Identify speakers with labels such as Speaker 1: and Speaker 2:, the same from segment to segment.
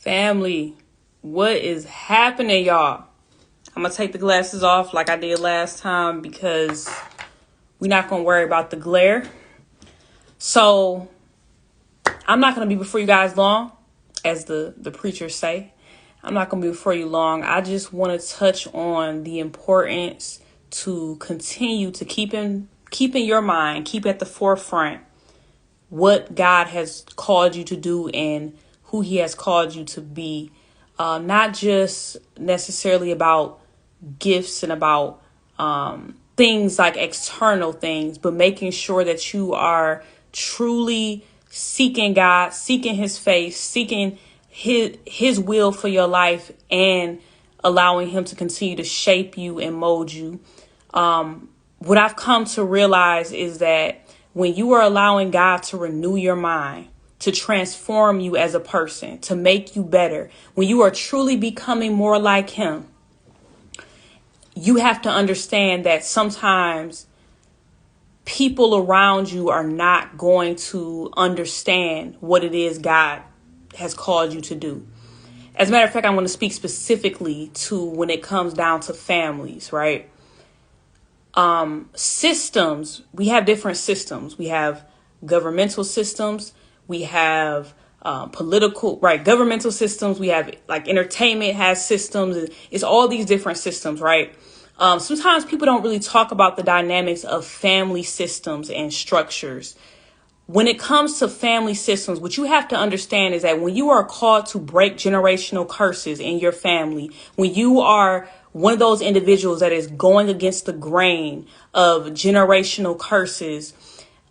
Speaker 1: Family, what is happening, y'all? I'm going to take the glasses off like I did last time because we're not going to worry about the glare. So I'm not going to be before you guys long, as the preachers say. I'm not going to be before you long. I just want to touch on the importance to continue to keep in your mind, keep at the forefront what God has called you to do and who he has called you to be. Not just necessarily about gifts and about things like external things, but making sure that you are truly seeking God, seeking his face, seeking his will for your life, and allowing him to continue to shape you and mold you. What I've come to realize is that when you are allowing God to renew your mind, to transform you as a person, to make you better, when you are truly becoming more like him, you have to understand that sometimes people around you are not going to understand what it is God has called you to do. As a matter of fact, I want to speak specifically to when it comes down to families, right? Systems, we have different systems. We have governmental systems. We have political, right? Governmental systems. We have like entertainment has systems. It's all these different systems, right? Sometimes people don't really talk about the dynamics of family systems and structures. When it comes to family systems, what you have to understand is that when you are called to break generational curses in your family, when you are one of those individuals that is going against the grain of generational curses,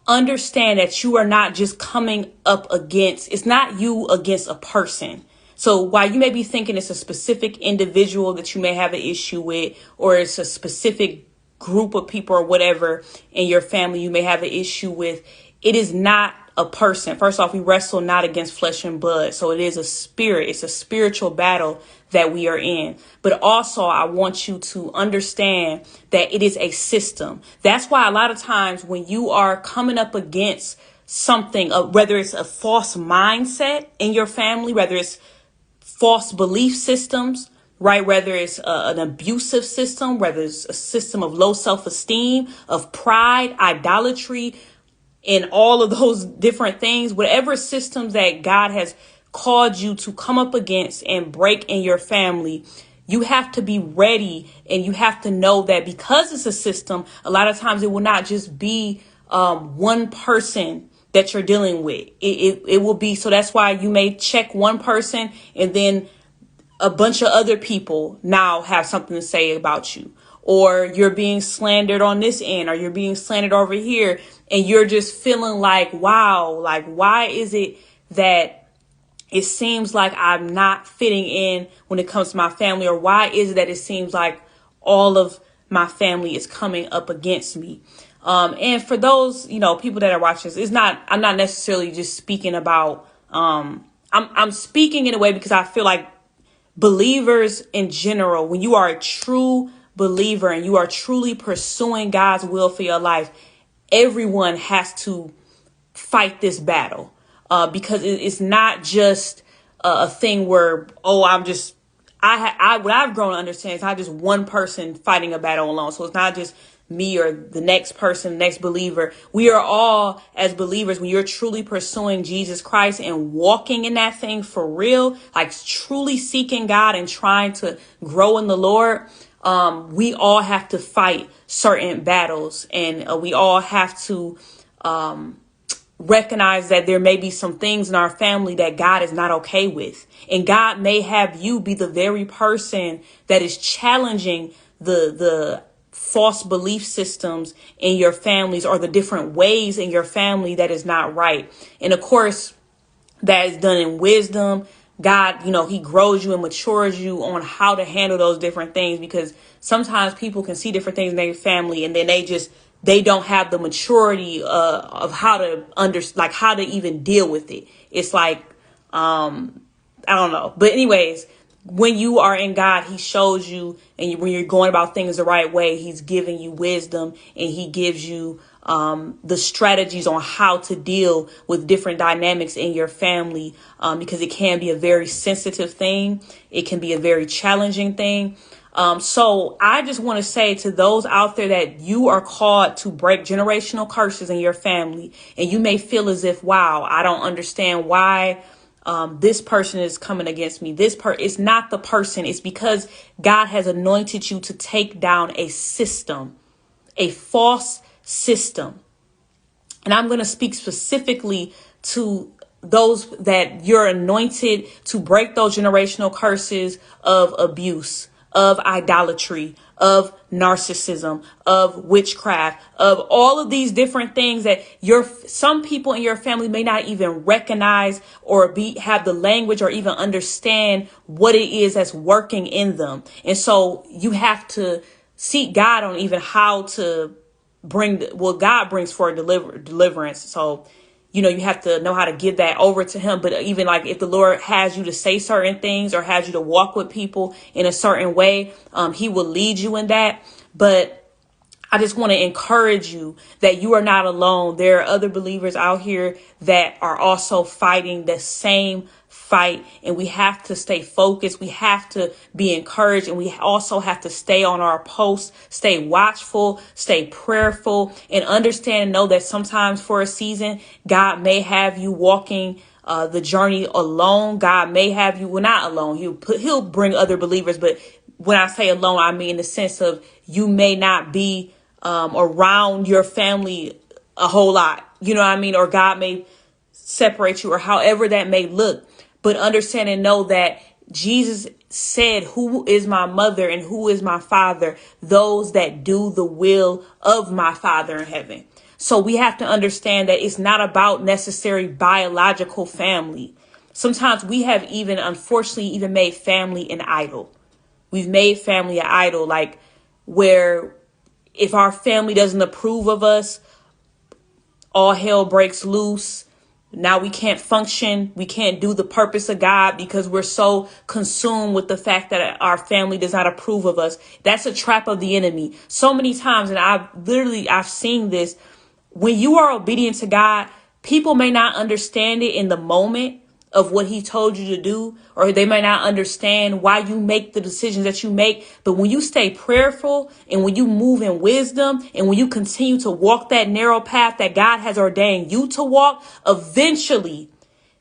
Speaker 1: understand that you are not just coming up against, it's not you against a person. So while you may be thinking it's a specific individual that you may have an issue with, or it's a specific group of people or whatever in your family you may have an issue with, it is not a person. First off, we wrestle not against flesh and blood. So it is a spirit. It's a spiritual battle that we are in. But also, I want you to understand that it is a system. That's why a lot of times when you are coming up against something, whether it's a false mindset in your family, whether it's false belief systems, right? Whether it's an abusive system, whether it's a system of low self-esteem, of pride, idolatry, and all of those different things, whatever systems that God has called you to come up against and break in your family, you have to be ready, and you have to know that because it's a system, a lot of times it will not just be one person that you're dealing with. It will be. So that's why you may check one person and then a bunch of other people now have something to say about you, or you're being slandered on this end, or you're being slandered over here. And you're just feeling like, wow, like, why is it that it seems like I'm not fitting in when it comes to my family? Or why is it that it seems like all of my family is coming up against me? And for those, people that are watching this, I'm not necessarily just speaking about, I'm speaking in a way because I feel like believers in general, when you are a true believer and you are truly pursuing God's will for your life, everyone has to fight this battle, because it's not just a thing where, what I've grown to understand, it's not just one person fighting a battle alone. So it's not just me or the next person, the next believer. We are all, as believers, when you're truly pursuing Jesus Christ and walking in that thing for real, like truly seeking God and trying to grow in the Lord, we all have to fight certain battles, and we all have to recognize that there may be some things in our family that God is not okay with. And God may have you be the very person that is challenging the false belief systems in your families, or the different ways in your family that is not right. And of course, that is done in wisdom. God, he grows you and matures you on how to handle those different things, because sometimes people can see different things in their family and then they don't have the maturity of how to how to even deal with it. It's like, I don't know. But anyways, when you are in God, he shows you, and when you're going about things the right way, he's giving you wisdom, and he gives you the strategies on how to deal with different dynamics in your family, because it can be a very sensitive thing. It can be a very challenging thing. So I just want to say to those out there that you are called to break generational curses in your family, and you may feel as if, wow, I don't understand why this person is coming against me. It's not the person. It's because God has anointed you to take down a system, a false system. And I'm going to speak specifically to those that you're anointed to break those generational curses of abuse, of idolatry, of narcissism, of witchcraft, of all of these different things that some people in your family may not even recognize or have the language or even understand what it is that's working in them. And so you have to seek God on even how to bring what God brings for deliverance. So, you have to know how to give that over to him. But even like if the Lord has you to say certain things or has you to walk with people in a certain way, he will lead you in that. But I just want to encourage you that you are not alone. There are other believers out here that are also fighting the same fight, and we have to stay focused. We have to be encouraged, and we also have to stay on our post, stay watchful, stay prayerful, and understand and know that sometimes for a season, God may have you walking the journey alone. God may have you, well, not alone. He'll bring other believers, but when I say alone, I mean in the sense of you may not be around your family a whole lot, you know what I mean? Or God may separate you, or however that may look. But understand and know that Jesus said, who is my mother and who is my father? Those that do the will of my Father in heaven. So we have to understand that it's not about necessary biological family. Sometimes we have unfortunately even made family an idol. We've made family an idol, like where if our family doesn't approve of us, all hell breaks loose. Now we can't function. We can't do the purpose of God because we're so consumed with the fact that our family does not approve of us. That's a trap of the enemy. So many times, and I've seen this, when you are obedient to God, people may not understand it in the moment of what he told you to do, or they may not understand why you make the decisions that you make. But when you stay prayerful and when you move in wisdom and when you continue to walk that narrow path that God has ordained you to walk, eventually,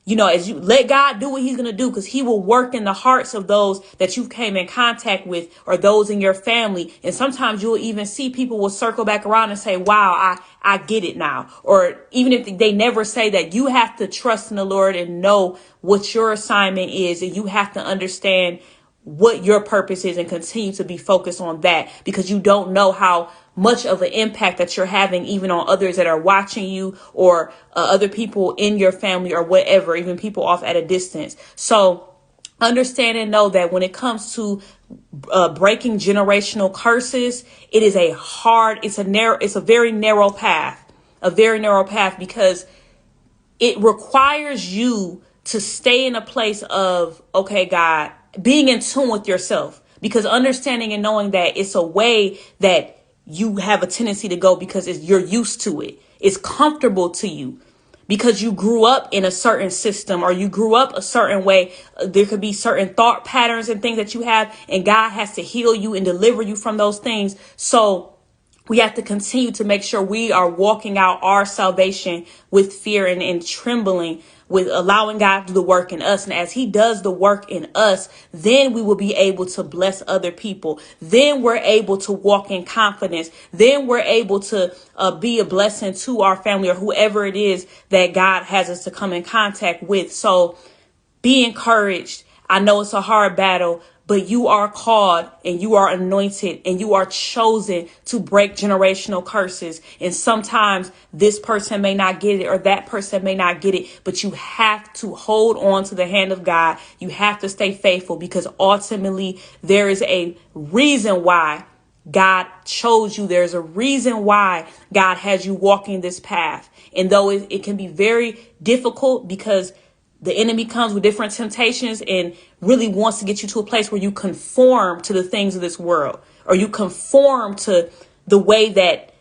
Speaker 1: as you let God do what he's going to do, because he will work in the hearts of those that you came in contact with or those in your family. And sometimes you'll even see people will circle back around and say, wow, I get it now. Or even if they never say that, you have to trust in the Lord and know what your assignment is. And you have to understand what your purpose is and continue to be focused on that, because you don't know how much of an impact that you're having even on others that are watching you, or other people in your family or whatever, even people off at a distance. So understand and know that when it comes to breaking generational curses, it's a very narrow path, because it requires you to stay in a place of, okay, God, being in tune with yourself, because understanding and knowing that it's a way that you have a tendency to go because you're used to it. It's comfortable to you because you grew up in a certain system or you grew up a certain way. There could be certain thought patterns and things that you have, and God has to heal you and deliver you from those things. So we have to continue to make sure we are walking out our salvation with fear and trembling, with allowing God to do the work in us. And as he does the work in us, then we will be able to bless other people. Then we're able to walk in confidence. Then we're able to be a blessing to our family or whoever it is that God has us to come in contact with. So be encouraged. I know it's a hard battle, but you are called and you are anointed and you are chosen to break generational curses. And sometimes this person may not get it or that person may not get it, but you have to hold on to the hand of God. You have to stay faithful, because ultimately there is a reason why God chose you. There's a reason why God has you walking this path. And though it can be very difficult, because the enemy comes with different temptations and really wants to get you to a place where you conform to the things of this world, or you conform to the way that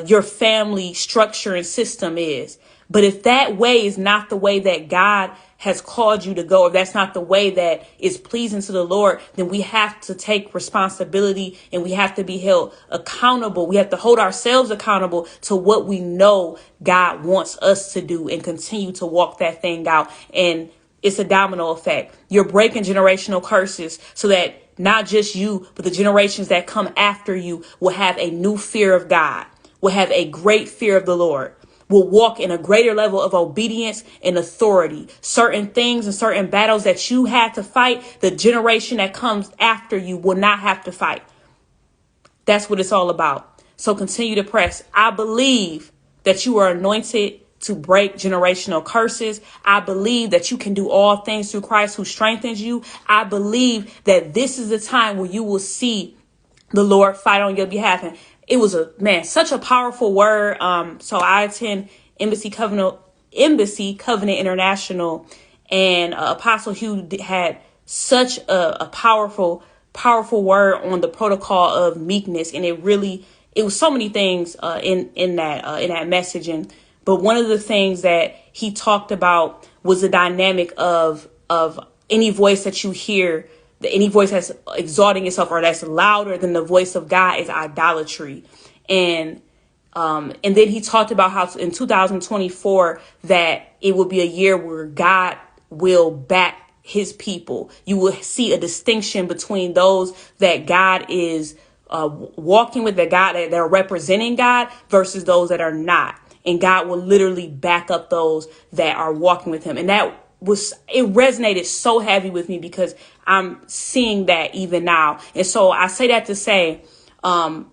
Speaker 1: your family structure and system is. But if that way is not the way that God has called you to go, if that's not the way that is pleasing to the Lord, then we have to take responsibility and we have to be held accountable. We have to hold ourselves accountable to what we know God wants us to do and continue to walk that thing out. And it's a domino effect. You're breaking generational curses so that not just you, but the generations that come after you will have a new fear of God, will have a great fear of the Lord, will walk in a greater level of obedience and authority. Certain things and certain battles that you had to fight, the generation that comes after you will not have to fight. That's what it's all about. So continue to press. I believe that you are anointed to break generational curses. I believe that you can do all things through Christ who strengthens you. I believe that this is the time where you will see the Lord fight on your behalf. And it was such a powerful word. So I attend Embassy Covenant International, and Apostle Hugh had such a powerful word on the protocol of meekness. And it was so many things in that message. But one of the things that he talked about was the dynamic of any voice that you hear, any voice that's exalting itself or that's louder than the voice of God is idolatry. And then he talked about how in 2024 that it will be a year where God will back his people. You will see a distinction between those that God is walking with, that are representing God, versus those that are not. And God will literally back up those that are walking with him. And it resonated so heavy with me because I'm seeing that even now. And so I say that to say, I'm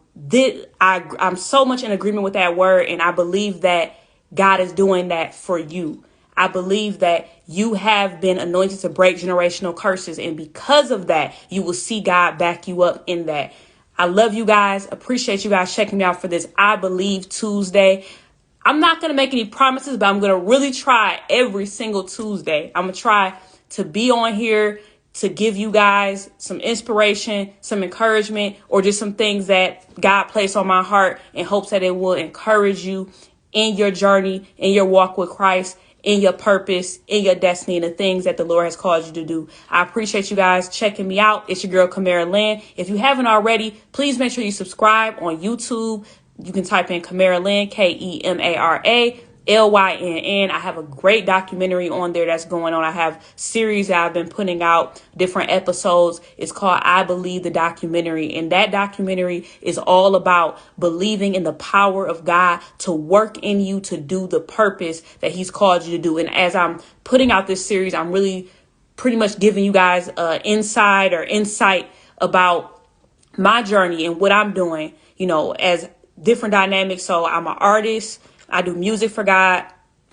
Speaker 1: so much in agreement with that word. And I believe that God is doing that for you. I believe that you have been anointed to break generational curses. And because of that, you will see God back you up in that. I love you guys. Appreciate you guys checking me out for this I Believe Tuesday. I'm not going to make any promises, but I'm going to really try every single Tuesday. I'm going to try to be on here to give you guys some inspiration, some encouragement, or just some things that God placed on my heart in hopes that it will encourage you in your journey, in your walk with Christ, in your purpose, in your destiny, and the things that the Lord has called you to do. I appreciate you guys checking me out. It's your girl, Kamara Lynn. If you haven't already, please make sure you subscribe on YouTube. You can type in Kamara Lynn, KEMARALYNN. I have a great documentary on there that's going on. I have series that I've been putting out, different episodes. It's called I Believe, the documentary. And that documentary is all about believing in the power of God to work in you to do the purpose that he's called you to do. And as I'm putting out this series, I'm really pretty much giving you guys insight about my journey and what I'm doing, as different dynamics. So I'm an artist. I do music for God,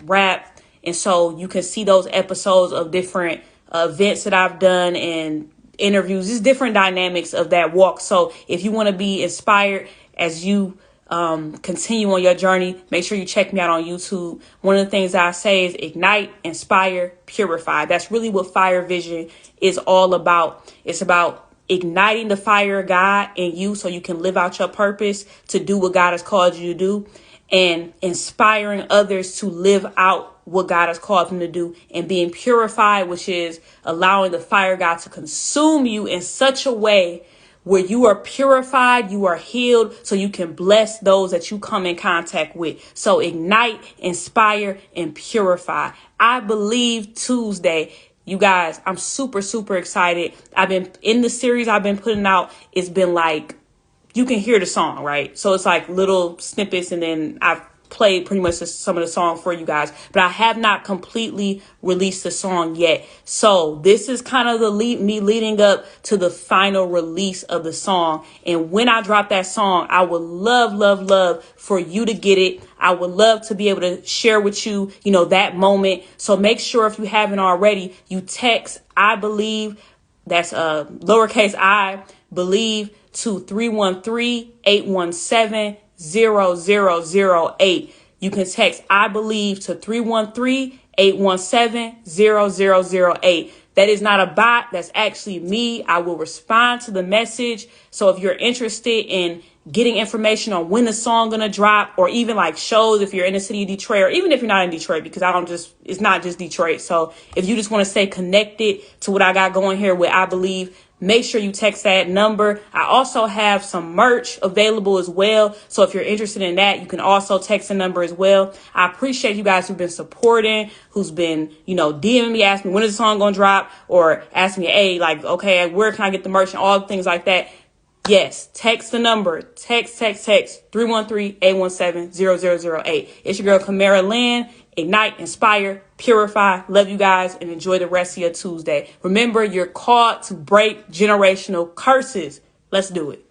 Speaker 1: rap. And so you can see those episodes of different events that I've done and interviews, just different dynamics of that walk. So if you want to be inspired as you continue on your journey, make sure you check me out on YouTube. One of the things I say is ignite, inspire, purify. That's really what Fire Vision is all about. It's about igniting the fire of God in you so you can live out your purpose to do what God has called you to do, and inspiring others to live out what God has called them to do, and being purified, which is allowing the fire of God to consume you in such a way where you are purified, you are healed, so you can bless those that you come in contact with. So ignite, inspire, and purify. I Believe Tuesday. You guys, I'm super, super excited. I've been in the series I've been putting out. It's been like, you can hear the song, right? So it's like little snippets, and then I've played pretty much some of the song for you guys, but I have not completely released the song yet. So this is kind of me leading up to the final release of the song. And when I drop that song, I would love for you to get it. I would love to be able to share with you, that moment. So make sure, if you haven't already, you text I Believe, that's lowercase I Believe, to 313-817-0008. You can text I Believe to 313-817-0008. That is not a bot. That's actually me. I will respond to the message. So if you're interested in getting information on when the song gonna drop, or even like shows if you're in the city of Detroit, or even if you're not in Detroit, because it's not just Detroit. So if you just want to stay connected to what I got going here with I Believe, make sure you text that number. I also have some merch available as well. So if you're interested in that, you can also text the number as well. I appreciate you guys who've been supporting, who's been, DMing me, asking me when is the song going to drop, or asking me, hey, like, okay, where can I get the merch, and all things like that. Yes, text the number. Text 313-817-0008. It's your girl, Kamara Lynn. Ignite, inspire, purify. Love you guys, and enjoy the rest of your Tuesday. Remember, you're called to break generational curses. Let's do it.